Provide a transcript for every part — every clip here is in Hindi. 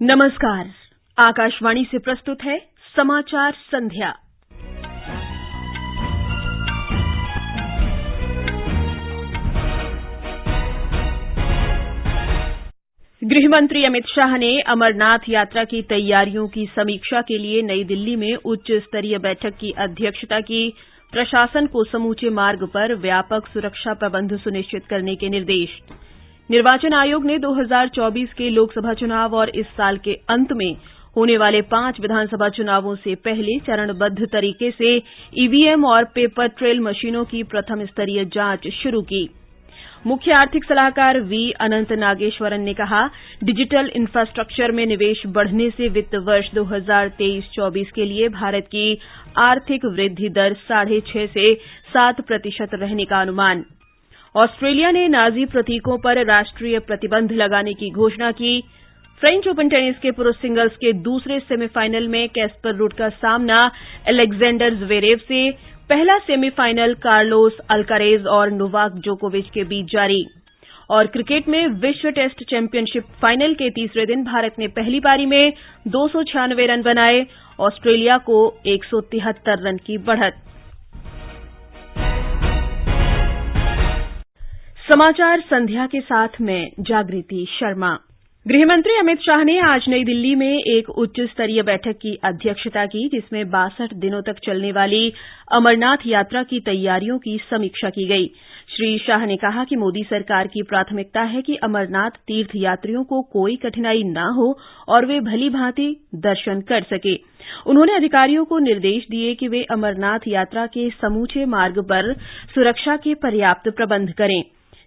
नमस्कार। आकाशवाणी से प्रस्तुत है समाचार संध्या। गृहमंत्री अमित शाह ने अमरनाथ यात्रा की तैयारियों की समीक्षा के लिए नई दिल्ली में उच्च स्तरीय बैठक की अध्यक्षता की। प्रशासन को समूचे मार्ग पर व्यापक सुरक्षा प्रबंध सुनिश्चित करने के निर्देश। निर्वाचन आयोग ने 2024 के लोकसभा चुनाव और इस साल के अंत में होने वाले 5 विधानसभा चुनावों से पहले चरणबद्ध तरीके से ईवीएम और पेपर ट्रेल मशीनों की प्रथम स्तरीय जांच शुरू की। मुख्य आर्थिक सलाहकार वी अनंत नागेश्वरन ने कहा, डिजिटल इंफ्रास्ट्रक्चर में निवेश बढ़ने से वित्त वर्ष 2023-24 के लिए भारत की आर्थिक वृद्धि दर 6.5 से 7% रहने का अनुमान। ऑस्ट्रेलिया ने नाजी प्रतीकों पर राष्ट्रीय प्रतिबंध लगाने की घोषणा की। फ्रेंच ओपन टेनिस के पुरुष सिंगल्स के दूसरे सेमीफाइनल में कैस्पर रूड का सामना अलेक्जेंडर ज़्वेरेव से। पहला सेमीफाइनल कार्लोस अल्कारेज और नोवाक जोकोविच के बीच जारी। और क्रिकेट में विश्व टेस्ट चैंपियनशिप फाइनल के तीसरे दिन भारत ने पहली पारी में 296 रन बनाए। ऑस्ट्रेलिया को 173 रन की बढ़त। समाचार संध्या के साथ मैं जागृति शर्मा। गृहमंत्री अमित शाह ने आज नई दिल्ली में एक उच्च स्तरीय बैठक की अध्यक्षता की, जिसमें 62 दिनों तक चलने वाली अमरनाथ यात्रा की तैयारियों की समीक्षा की गई। श्री शाह ने कहा कि मोदी सरकार की प्राथमिकता है कि अमरनाथ तीर्थ यात्रियों को कोई कठिनाई न हो और वे भली-भांति दर्शन कर सके। उन्होंने अधिकारियों को निर्देश दिए कि वे अमरनाथ यात्रा के समूचे मार्ग पर सुरक्षा के पर्याप्त प्रबंध करें।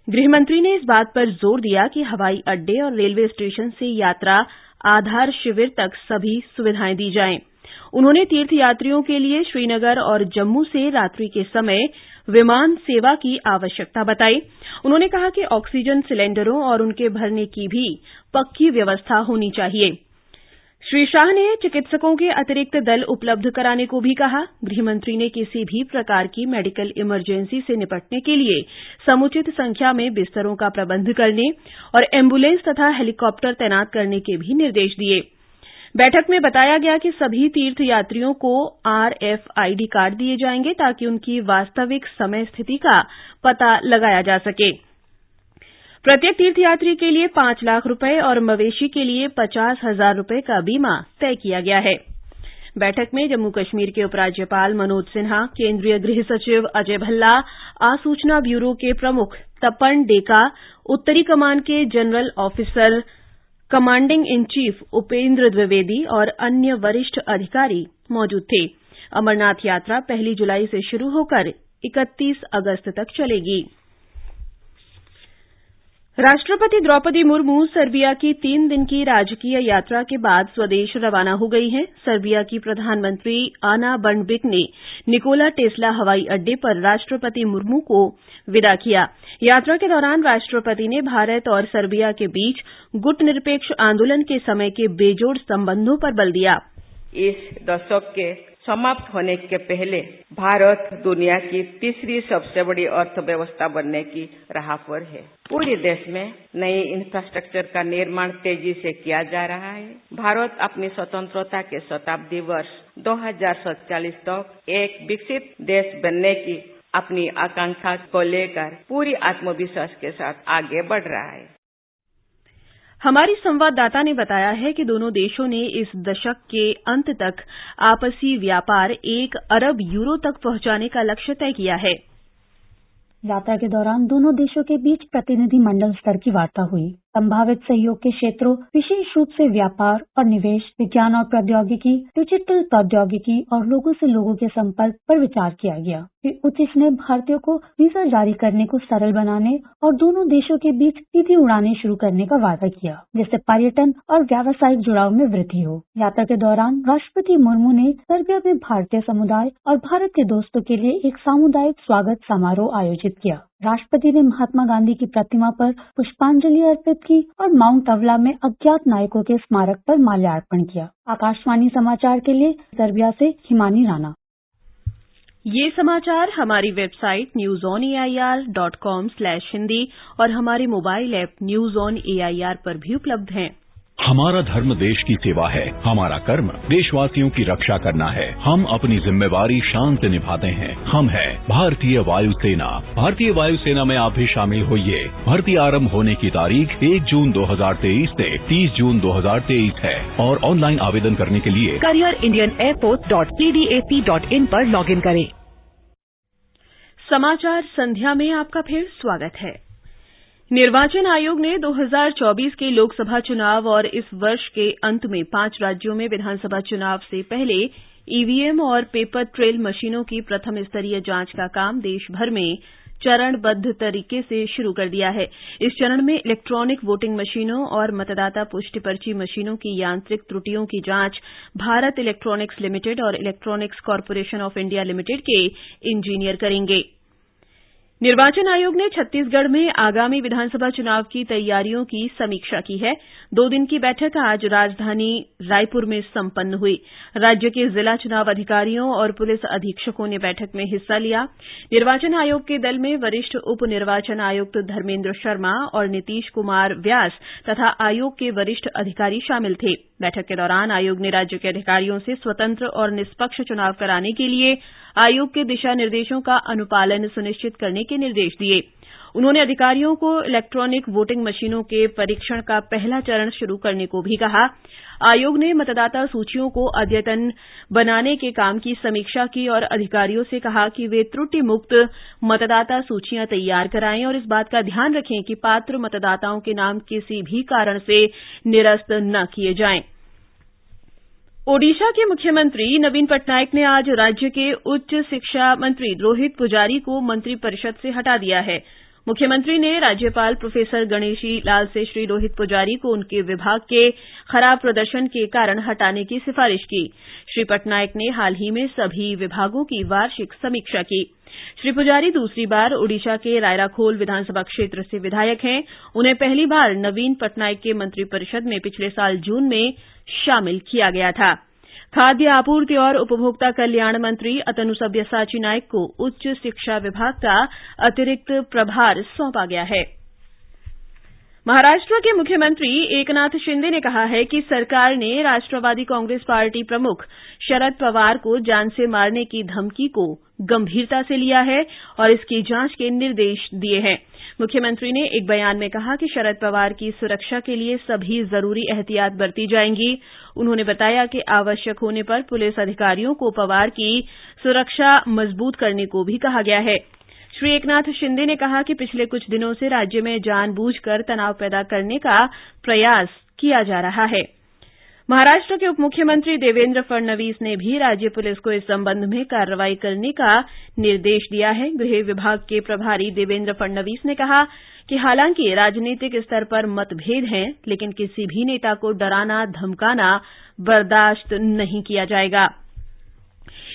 गृहमंत्री ने इस बात पर जोर दिया कि हवाई अड्डे और रेलवे स्टेशन से यात्रा आधार शिविर तक सभी सुविधाएं दी जाएं। उन्होंने तीर्थयात्रियों के लिए श्रीनगर और जम्मू से रात्रि के समय विमान सेवा की आवश्यकता बताई। उन्होंने कहा कि ऑक्सीजन सिलेंडरों और उनके भरने की भी पक्की व्यवस्था होनी चाहिए। श्री शाह ने चिकित्सकों के अतिरिक्त दल उपलब्ध कराने को भी कहा। गृहमंत्री ने किसी भी प्रकार की मेडिकल इमरजेंसी से निपटने के लिए समुचित संख्या में बिस्तरों का प्रबंध करने और एम्बुलेंस तथा हेलीकॉप्टर तैनात करने के भी निर्देश दिए। बैठक में बताया गया कि सभी तीर्थयात्रियों को RFID कार्ड दिए जाएंगे ताकि उनकी वास्तविक समय स्थिति का पता लगाया जा सके। प्रत्येक तीर्थयात्री के लिए 5 लाख रुपए और मवेशी के लिए 50,000 रुपए का बीमा तय किया गया है। बैठक में जम्मू कश्मीर के उपराज्यपाल मनोज सिन्हा, केंद्रीय गृह सचिव अजय भल्ला, आसूचना ब्यूरो के प्रमुख तपन डेका, उत्तरी कमान के general officer commanding in chief Upendra Dwivedi और अन्य वरिष्ठ अधिकारी मौजूद थे। अमरनाथ यात्रा 1 जुलाई से शुरू होकर 31 अगस्त तक चलेगी। राष्ट्रपति द्रौपदी मुर्मू सर्बिया की 3 दिन की राजकीय यात्रा के बाद स्वदेश रवाना हो गई हैं। सर्बिया की प्रधानमंत्री आना ब्रनबिक ने निकोला टेस्ला हवाई अड्डे पर राष्ट्रपति मुर्मू को विदा किया। यात्रा के दौरान राष्ट्रपति ने भारत और सर्बिया के बीच गुटनिरपेक्ष आंदोलन के समय के बेजोड़ संबंधों पर बल दिया। इस दशक के समाप्त होने के पहले भारत दुनिया की तीसरी सबसे बड़ी अर्थव्यवस्था बनने की राह पर है। पूरे देश में नए इंफ्रास्ट्रक्चर का निर्माण तेजी से किया जा रहा है। भारत अपनी स्वतंत्रता के शताब्दी वर्ष 2047 तक एक विकसित देश बनने की अपनी आकांक्षा को लेकर पूरी आत्मविश्वास के साथ आगे बढ़ रहा है। हमारी संवाददाता ने बताया है कि दोनों देशों ने इस दशक के अंत तक आपसी व्यापार 1 अरब यूरो तक पहुंचाने का लक्ष्य तय किया है। यात्रा के दौरान दोनों देशों के बीच प्रतिनिधि मंडल स्तर की वार्ता हुई। संभावित सहयोग के क्षेत्रों, विशेष रूप से व्यापार और निवेश, विज्ञान और प्रौद्योगिकी, डिजिटल प्रौद्योगिकी और लोगों से लोगों के संपर्क पर विचार किया गया। उचित ने भारतीयों को वीजा जारी करने को सरल बनाने और दोनों देशों के बीच सीधी उड़ानें शुरू करने का वादा किया, जिससे पर्यटन और व्यावसायिक जुड़ाव में वृद्धि हो। यात्रा के दौरान राष्ट्रपति मुर्मू ने सर्बिया में भारतीय समुदाय और भारत के दोस्तों के लिए एक सामुदायिक स्वागत समारोह आयोजित किया। राष्ट्रपति ने महात्मा गांधी की प्रतिमा पर पुष्पांजलि अर्पित की और माउंट अवला में अज्ञात नायकों के स्मारक पर माल्यार्पण किया। आकाशवाणी समाचार के लिए सर्बिया से हिमानी राणा। ये समाचार हमारी वेबसाइट newsonair.com/hindi और हमारे mobile app news on AIR पर भी उपलब्ध हैं। हमारा धर्म देश की सेवा है, हमारा कर्म देशवासियों की रक्षा करना है। हम अपनी जिम्मेवारी शान से निभाते हैं। हम है भारतीय वायुसेना। भारतीय वायुसेना में आप भी शामिल होइए। भर्ती आरंभ होने की तारीख 1 जून 2023 से 30 जून 2023 है और ऑनलाइन आवेदन करने के लिए careerindianairforce.cdac.in पर लॉगिन करें। समाचार संध्या में आपका फिर स्वागत है। निर्वाचन आयोग ने 2024 के लोकसभा चुनाव और इस वर्ष के अंत में 5 राज्यों में विधानसभा चुनाव से पहले ईवीएम और पेपर ट्रेल मशीनों की प्रथम स्तरीय जांच का काम देश भर में चरणबद्ध तरीके से शुरू कर दिया है। इस चरण में इलेक्ट्रॉनिक वोटिंग मशीनों और मतदाता पुष्टि पर्ची मशीनों की यांत्रिक त्रुटियों की जांच भारत इलेक्ट्रॉनिक्स लिमिटेड और electronics corporation of India limited के इंजीनियर करेंगे। निर्वाचन आयोग ने छत्तीसगढ़ में आगामी विधानसभा चुनाव की तैयारियों की समीक्षा की है। 2 दिन की बैठक आज राजधानी रायपुर में संपन्न हुई। राज्य के जिला चुनाव अधिकारियों और पुलिस अधीक्षकों ने बैठक में हिस्सा लिया। निर्वाचन आयोग के दल में वरिष्ठ उप निर्वाचन आयुक्त धर्मेन्द्र शर्मा और नीतीश कुमार व्यास तथा आयोग के वरिष्ठ अधिकारी शामिल थे। बैठक के दौरान आयोग ने राज्य के अधिकारियों से स्वतंत्र और निष्पक्ष चुनाव कराने के लिए आयोग के दिशा निर्देशों का अनुपालन सुनिश्चित करने के निर्देश दिए। उन्होंने अधिकारियों को इलेक्ट्रॉनिक वोटिंग मशीनों के परीक्षण का पहला चरण शुरू करने को भी कहा। आयोग ने मतदाता सूचियों को अद्यतन बनाने के काम की समीक्षा की और अधिकारियों से कहा कि वे त्रुटि मुक्त मतदाता सूचियां तैयार कराएं और इस बात का ध्यान रखें कि पात्र मतदाताओं के नाम किसी भी कारण से निरस्त न किए जाएं। ओडिशा के मुख्यमंत्री नवीन पटनायक ने आज राज्य के उच्च शिक्षा मंत्री रोहित पुजारी को मंत्रिपरिषद से हटा दिया है। मुख्यमंत्री ने राज्यपाल प्रोफेसर गणेशी लाल से श्री रोहित पुजारी को उनके विभाग के खराब प्रदर्शन के कारण हटाने की सिफारिश की। श्री पटनायक ने हाल ही में सभी विभागों की वार्षिक समीक्षा की। श्री पुजारी दूसरी बार ओडिशा के रायराखोल विधानसभा क्षेत्र से विधायक हैं। उन्हें पहली बार नवीन पटनायक के मंत्रिपरिषद में पिछले साल जून में शामिल किया गया था। खाद्य आपूर्ति और उपभोक्ता कल्याण मंत्री अतनु सब्यसाची नाइक को उच्च शिक्षा विभाग का अतिरिक्त प्रभार सौंपा गया है। महाराष्ट्र के मुख्यमंत्री एकनाथ शिंदे ने कहा है कि सरकार ने राष्ट्रवादी कांग्रेस पार्टी प्रमुख शरद पवार को जान से मारने की धमकी को गंभीरता से लिया है और इसकी जांच के निर्देश दिए हैं। मुख्यमंत्री ने एक बयान में कहा कि शरद पवार की सुरक्षा के लिए सभी जरूरी एहतियात बरती जाएंगी। उन्होंने बताया कि आवश्यक होने पर पुलिस अधिकारियों को पवार की सुरक्षा मजबूत करने को भी कहा गया है। श्री एकनाथ शिंदे ने कहा कि पिछले कुछ दिनों से राज्य में जानबूझकर तनाव पैदा करने का प्रयास किया जा रहा है। महाराष्ट्र के उप मुख्यमंत्री देवेंद्र फडणवीस ने भी राज्य पुलिस को इस संबंध में कार्रवाई करने का निर्देश दिया है। गृह विभाग के प्रभारी देवेंद्र फडणवीस ने कहा कि हालांकि राजनीतिक स्तर पर मतभेद हैं, लेकिन किसी भी नेता को डराना धमकाना बर्दाश्त नहीं किया जाएगा।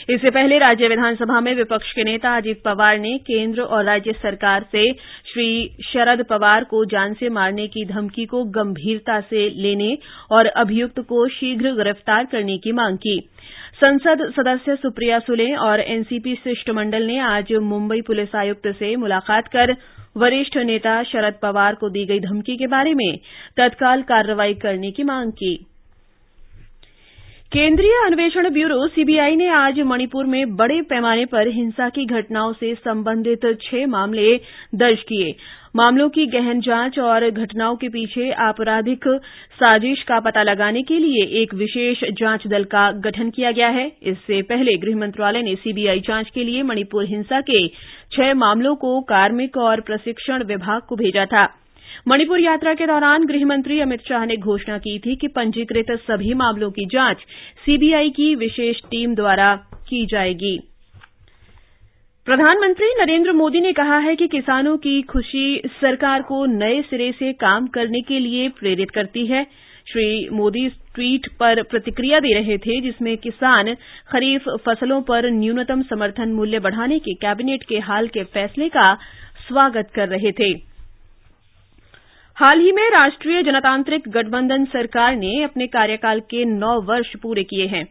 इससे पहले राज्य विधानसभा में विपक्ष के नेता अजित पवार ने केंद्र और राज्य सरकार से श्री शरद पवार को जान से मारने की धमकी को गंभीरता से लेने और अभियुक्त को शीघ्र गिरफ्तार करने की मांग की। संसद सदस्य सुप्रिया सुले और एनसीपी शिष्टमंडल ने आज मुंबई पुलिस आयुक्त से मुलाकात कर वरिष्ठ नेता शरद पवार को दी गई धमकी के बारे में तत्काल कार्रवाई करने की मांग की। केंद्रीय अन्वेषण ब्यूरो सीबीआई ने आज मणिपुर में बड़े पैमाने पर हिंसा की घटनाओं से संबंधित 6 मामले दर्ज किए। मामलों की गहन जांच और घटनाओं के पीछे आपराधिक साजिश का पता लगाने के लिए एक विशेष जांच दल का गठन किया गया है। इससे पहले गृह मंत्रालय ने सीबीआई जांच के लिए मणिपुर हिंसा के 6 मामलों को कार्मिक और प्रशिक्षण विभाग को भेजा था। मणिपुर यात्रा के दौरान गृहमंत्री अमित शाह ने घोषणा की थी कि पंजीकृत सभी मामलों की जांच सीबीआई की विशेष टीम द्वारा की जाएगी। प्रधानमंत्री नरेंद्र मोदी ने कहा है कि किसानों की खुशी सरकार को नए सिरे से काम करने के लिए प्रेरित करती है। श्री मोदी ट्वीट पर प्रतिक्रिया दे रहे थे, जिसमें किसान खरीफ फसलों पर न्यूनतम समर्थन मूल्य बढ़ाने के कैबिनेट के हाल के फैसले का स्वागत कर रहे थे। हाल ही में राष्ट्रीय जनतांत्रिक गठबंधन सरकार ने अपने कार्यकाल के 9 वर्ष पूरे किए हैं।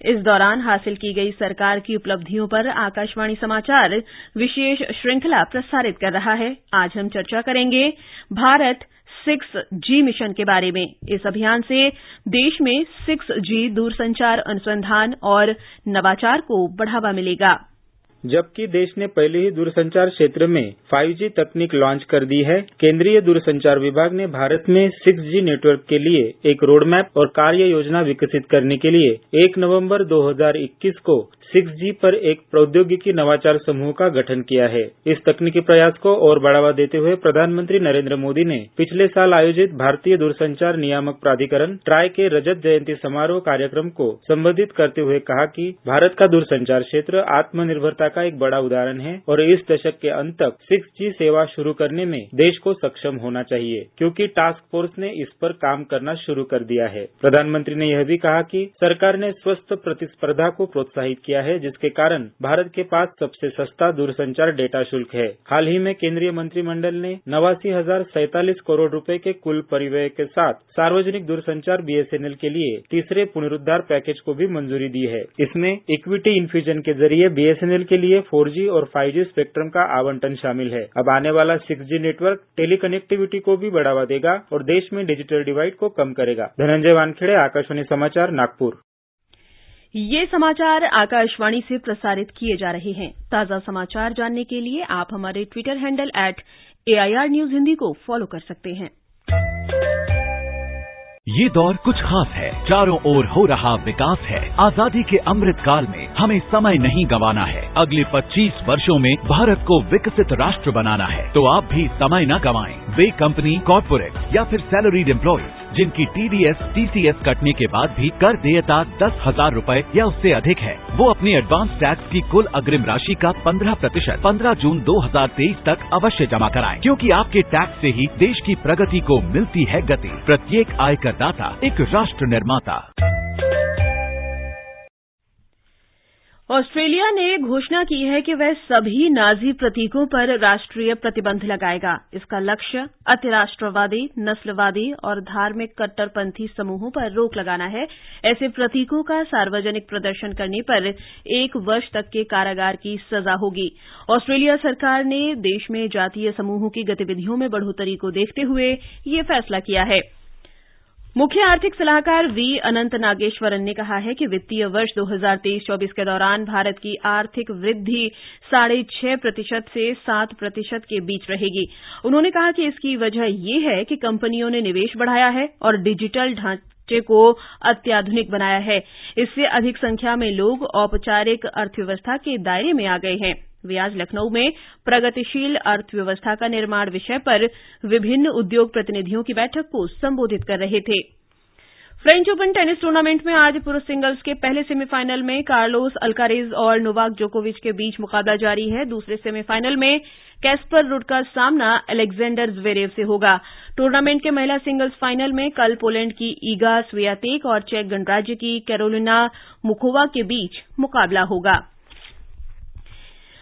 इस दौरान हासिल की गई सरकार की उपलब्धियों पर आकाशवाणी समाचार विशेष श्रृंखला प्रसारित कर रहा है। आज हम चर्चा करेंगे भारत 6G मिशन के बारे में। इस अभियान से देश में 6G दूरसंचार अनुसंधान और नवाचार को बढ़ावा मिलेगा। जबकि देश ने पहले ही दूरसंचार क्षेत्र में 5G तकनीक लॉन्च कर दी है, केंद्रीय दूरसंचार विभाग ने भारत में 6G नेटवर्क के लिए एक रोडमैप और कार्य योजना विकसित करने के लिए 1 नवंबर 2021 को 6G पर एक प्रौद्योगिकी नवाचार समूह का गठन किया है। इस तकनीकी प्रयास को और बढ़ावा देते हुए प्रधानमंत्री नरेंद्र मोदी ने पिछले साल आयोजित भारतीय दूरसंचार नियामक प्राधिकरण ट्राई के रजत जयंती समारोह कार्यक्रम को संबोधित करते हुए कहा कि भारत का दूरसंचार क्षेत्र आत्मनिर्भरता का एक बड़ा उदाहरण है और इस दशक के अंत तक 6G सेवा शुरू करने में देश को सक्षम होना चाहिए, क्योंकि टास्क फोर्स ने इस पर काम करना शुरू कर दिया है। प्रधानमंत्री ने यह भी कहा कि सरकार ने स्वस्थ प्रतिस्पर्धा को प्रोत्साहित किया है, जिसके कारण भारत के पास सबसे सस्ता दूरसंचार डेटा शुल्क है। हाल ही में केंद्रीय मंत्रिमंडल ने 89,047 करोड़ रुपए के कुल परिव्यय के साथ सार्वजनिक दूरसंचार BSNL के लिए तीसरे पुनरुद्धार पैकेज को भी मंजूरी दी है। इसमें इक्विटी इन्फ्यूजन के जरिए BSNL के लिए 4G और 5G स्पेक्ट्रम का आवंटन शामिल है। अब आने वाला 6G नेटवर्क टेलीकनेक्टिविटी को भी बढ़ावा देगा और देश में डिजिटल डिवाइड को कम करेगा। धनंजय वानखेड़े, आकाशवाणी समाचार, नागपुर। ये समाचार आकाशवाणी से प्रसारित किए जा रहे हैं। ताजा समाचार जानने के लिए आप हमारे Twitter handle @AIR News Hindi को फॉलो कर सकते हैं। ये दौर कुछ खास है, चारों ओर हो रहा विकास है। आजादी के अमृत काल में हमें समय नहीं गंवाना है। अगले 25 वर्षों में भारत को विकसित राष्ट्र बनाना है, तो आप भी समय न गंवाएं। वे कंपनी, कॉर्पोरेट या फिर सैलरीड एम्प्लॉइज जिनकी TDS, TCS कटने के बाद भी कर देयता 10,000 रुपए या उससे अधिक है, वो अपनी एडवांस टैक्स की कुल अग्रिम राशि का 15% 15 जून 2023 तक अवश्य जमा कराएं, क्योंकि आपके टैक्स से ही देश की प्रगति को मिलती है गति। प्रत्येक आयकर दाता एक राष्ट्र निर्माता। ऑस्ट्रेलिया ने घोषणा की है कि वह सभी नाजी प्रतीकों पर राष्ट्रीय प्रतिबंध लगाएगा। इसका लक्ष्य अतिराष्ट्रवादी, नस्लवादी और धार्मिक कट्टरपंथी समूहों पर रोक लगाना है। ऐसे प्रतीकों का सार्वजनिक प्रदर्शन करने पर 1 वर्ष तक के कारागार की सजा होगी। ऑस्ट्रेलिया सरकार ने देश में जातीय समूहों की गतिविधियों में बढ़ोतरी को देखते हुए ये फैसला किया है। मुख्य आर्थिक सलाहकार V. अनंत नागेश्वरन ने कहा है कि वित्तीय वर्ष 2023-24 के दौरान भारत की आर्थिक वृद्धि 6.5% से 7% के बीच रहेगी। उन्होंने कहा कि इसकी वजह ये है कि कंपनियों ने निवेश बढ़ाया है और डिजिटल ढांचे को अत्याधुनिक बनाया है। इससे अधिक संख्या में लोग औपचारिक अर्थव्यवस्था के दायरे में आ गए हैं। वे आज लखनऊ में प्रगतिशील अर्थव्यवस्था का निर्माण विषय पर विभिन्न उद्योग प्रतिनिधियों की बैठक को संबोधित कर रहे थे। फ्रेंच ओपन टेनिस टूर्नामेंट में आज पुरुष सिंगल्स के पहले सेमीफाइनल में कार्लोस अल्कारेज और नोवाक जोकोविच के बीच मुकाबला जारी है। दूसरे सेमीफाइनल में कैस्पर रुड का सामना अलेक्जेंडर ज़्वेरेव से होगा। टूर्नामेंट के महिला सिंगल्स फाइनल में कल पोलैंड की ईगा स्वियातेक और चेक गणराज्य की कैरोलिना मुखोवा के बीच मुकाबला होगा।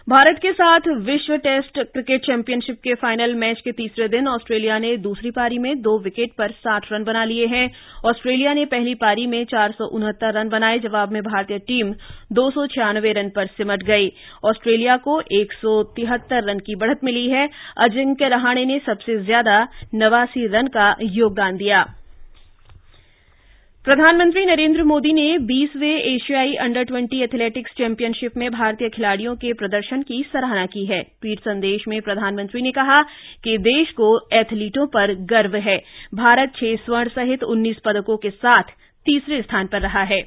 भारत के साथ विश्व टेस्ट क्रिकेट चैंपियनशिप के फाइनल मैच के तीसरे दिन ऑस्ट्रेलिया ने दूसरी पारी में 2 विकेट पर 60 रन बना लिए हैं। ऑस्ट्रेलिया ने पहली पारी में 469 रन बनाए। जवाब में भारतीय टीम 296 रन पर सिमट गई। ऑस्ट्रेलिया को 173 रन की बढ़त मिली है। अजिंक्य रहाणे ने सबसे ज्यादा 89 रन का योगदान दिया। प्रधानमंत्री नरेंद्र मोदी ने 20वें एशियाई अंडर-20 एथलेटिक्स चैंपियनशिप में भारतीय खिलाड़ियों के प्रदर्शन की सराहना की है। ट्वीट संदेश में प्रधानमंत्री ने कहा कि देश को एथलीटों पर गर्व है। भारत 6 स्वर्ण सहित 19 पदकों के साथ तीसरे स्थान पर रहा है।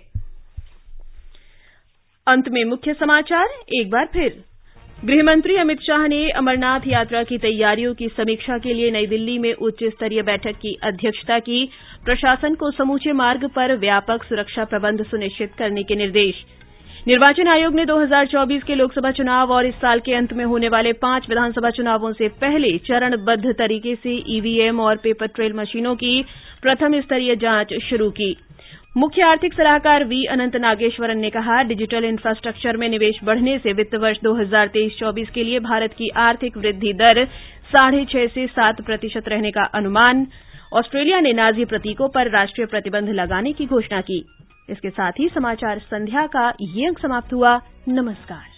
अंत में मुख्य समाचार एक बार फिर। गृहमंत्री अमित शाह ने अमरनाथ यात्रा की तैयारियों की समीक्षा के लिए नई दिल्ली में उच्च स्तरीय बैठक की अध्यक्षता की। प्रशासन को समूचे मार्ग पर व्यापक सुरक्षा प्रबंध सुनिश्चित करने के निर्देश। निर्वाचन आयोग ने 2024 के लोकसभा चुनाव और इस साल के अंत में होने वाले 5 विधानसभा चुनावों से पहले चरणबद्ध तरीके से ईवीएम और पेपर ट्रेल मशीनों की प्रथम स्तरीय जांच शुरू की। मुख्य आर्थिक सलाहकार V. अनंत नागेश्वरन ने कहा, डिजिटल इंफ्रास्ट्रक्चर में निवेश बढ़ने से वित्त वर्ष 2023-24 के लिए भारत की आर्थिक वृद्धि दर 6.5 से 7% रहने का अनुमान। ऑस्ट्रेलिया ने नाजी प्रतीकों पर राष्ट्रीय प्रतिबंध लगाने की घोषणा की। इसके साथ ही समाचार संध्या का ये अंक समाप्त हुआ। नमस्कार।